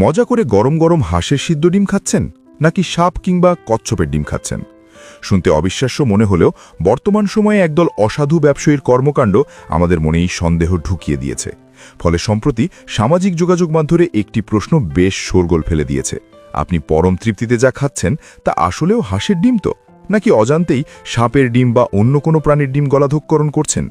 মজা করে গরম গরম হাঁসের সিদ্ধ ডিম খাচ্ছেন নাকি সাপ কিংবা কচ্ছপের ডিম খাচ্ছেন? শুনতে অবিশ্বাস্য মনে হলেও বর্তমান সময়ে একদল অসাধু ব্যবসায়ীর কর্মকাণ্ড আমাদের মনেই সন্দেহ ঢুকিয়ে দিয়েছে। ফলে সম্প্রতি সামাজিক যোগাযোগ মাধ্যমে একটি প্রশ্ন বেশ শোরগোল ফেলে দিয়েছে। আপনি পরম তৃপ্তিতে যা খাচ্ছেন তা আসলেও হাঁসের ডিম তো, নাকি অজান্তেই সাপের ডিম বা অন্য কোনো প্রাণীর ডিম গলাধঃকরণ করছেন?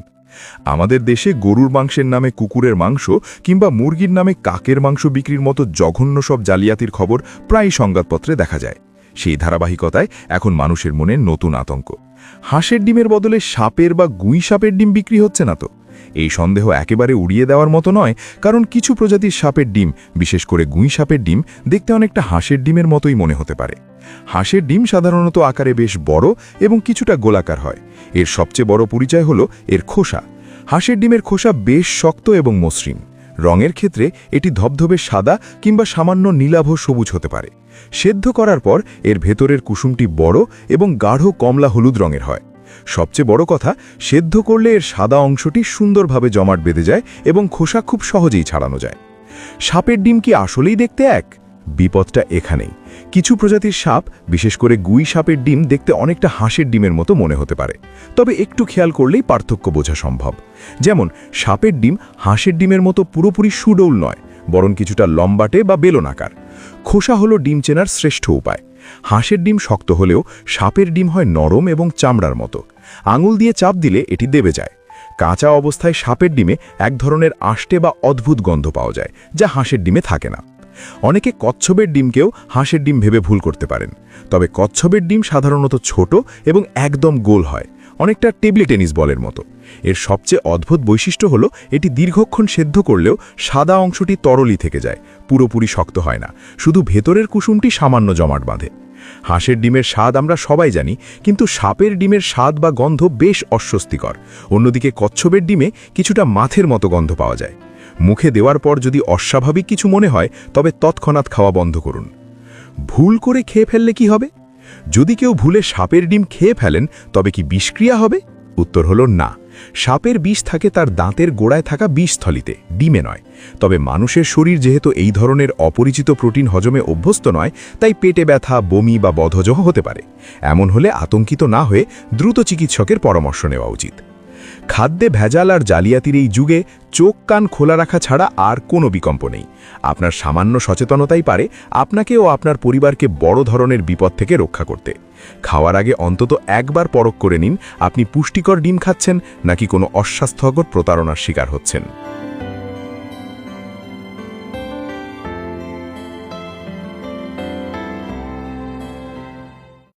আমাদের দেশে গরুর মাংসের নামে কুকুরের মাংস কিংবা মুরগির নামে কাকের মাংস বিক্রির মতো জঘন্য সব জালিয়াতির খবর প্রায়ই সংবাদপত্রে দেখা যায়। সেই ধারাবাহিকতায় এখন মানুষের মনে নতুন আতঙ্ক। হাঁসের ডিমের বদলে সাপের বা গুই সাপের ডিম বিক্রি হচ্ছে না তো? এই সন্দেহ একেবারে উড়িয়ে দেওয়ার মতো নয়, কারণ কিছু প্রজাতির সাপের ডিম, বিশেষ করে গুই সাপের ডিম, দেখতে অনেকটা হাঁসের ডিমের মতোই মনে হতে পারে। হাঁসের ডিম সাধারণত আকারে বেশ বড় এবং কিছুটা গোলাকার হয়। এর সবচেয়ে বড় পরিচয় হলো এর খোসা। হাঁসের ডিমের খোসা বেশ শক্ত এবং মসৃণ। রঙের ক্ষেত্রে এটি ধবধবে সাদা কিংবা সামান্য নীলাভ সবুজ হতে পারে। সেদ্ধ করার পর এর ভেতরের কুসুমটি বড় এবং গাঢ় কমলা হলুদ রঙের হয়। সবচেয়ে বড় কথা, সেদ্ধ করলে এর সাদা অংশটি সুন্দরভাবে জমাট বেঁধে যায় এবং খোসা খুব সহজেই ছাড়ানো যায়। সাপের ডিম কি আসলেই দেখতে এক? বিপদটা এখানেই। কিছু প্রজাতির সাপ, বিশেষ করে গুই সাপের ডিম, দেখতে অনেকটা হাঁসের ডিমের মতো মনে হতে পারে। তবে একটু খেয়াল করলেই পার্থক্য বোঝা সম্ভব। যেমন সাপের ডিম হাঁসের ডিমের মতো পুরোপুরি সুডৌল নয়, বরং কিছুটা লম্বাটে বা বেলনাকার। খোসা হলো ডিম চেনার শ্রেষ্ঠ উপায়। হাঁসের ডিম শক্ত হলেও সাপের ডিম হয় নরম এবং চামড়ার মতো। আঙুল দিয়ে চাপ দিলে এটি দেবে যায়। কাঁচা অবস্থায় সাপের ডিমে এক ধরনের আষ্টে বা অদ্ভুত গন্ধ পাওয়া যায়, যা হাঁসের ডিমে থাকে না। অনেকে কচ্ছপের ডিমকেও হাঁসের ডিম ভেবে ভুল করতে পারেন। তবে কচ্ছপের ডিম সাধারণত ছোট এবং একদম গোল হয়, অনেকটা টেবিল টেনিস বলের মতো। এর সবচেয়ে অদ্ভুত বৈশিষ্ট্য হলো এটি দীর্ঘক্ষণ সেদ্ধ করলেও সাদা অংশটি তরলই থেকে যায়, পুরোপুরি শক্ত হয় না, শুধু ভেতরের কুসুমটি সামান্য জমাট বাঁধে। হাঁসের ডিমের স্বাদ আমরা সবাই জানি, কিন্তু সাপের ডিমের স্বাদ বা গন্ধ বেশ অস্বস্তিকর। অন্যদিকে কচ্ছপের ডিমে কিছুটা মাছের মতো গন্ধ পাওয়া যায়। মুখে দেওয়ার পর যদি অস্বাভাবিক কিছু মনে হয়, তবে তৎক্ষণাৎ খাওয়া বন্ধ করুন। ভুল করে খেয়ে ফেললে কি হবে? যদি কেউ ভুলে সাপের ডিম খেয়ে ফেলেন, তবে কি বিষক্রিয়া হবে? উত্তর হলো না। সাপের বিষ থাকে তার দাঁতের গোড়ায় থাকা বিষস্থলিতে, ডিমে নয়। তবে মানুষের শরীর যেহেতু এই ধরনের অপরিচিত প্রোটিন হজমে অভ্যস্ত নয়, তাই পেটে ব্যথা, বমি বা বদহজম হতে পারে। এমন হলে আতঙ্কিত না হয়ে দ্রুত চিকিৎসকের পরামর্শ নেওয়া উচিত। খাদ্যে ভেজাল আর জালিয়াতির এই যুগে চোখ কান খোলা রাখা ছাড়া আর কোনো বিকল্প নেই। আপনার সামান্য সচেতনতাই পারে আপনাকে ও আপনার পরিবারকে বড় ধরনের বিপদ থেকে রক্ষা করতে। খাওয়ার আগে অন্তত একবার পরখ করে নিন আপনি পুষ্টিকর ডিম খাচ্ছেন নাকি কোনো অস্বাস্থ্যকর প্রতারণার শিকার হচ্ছেন।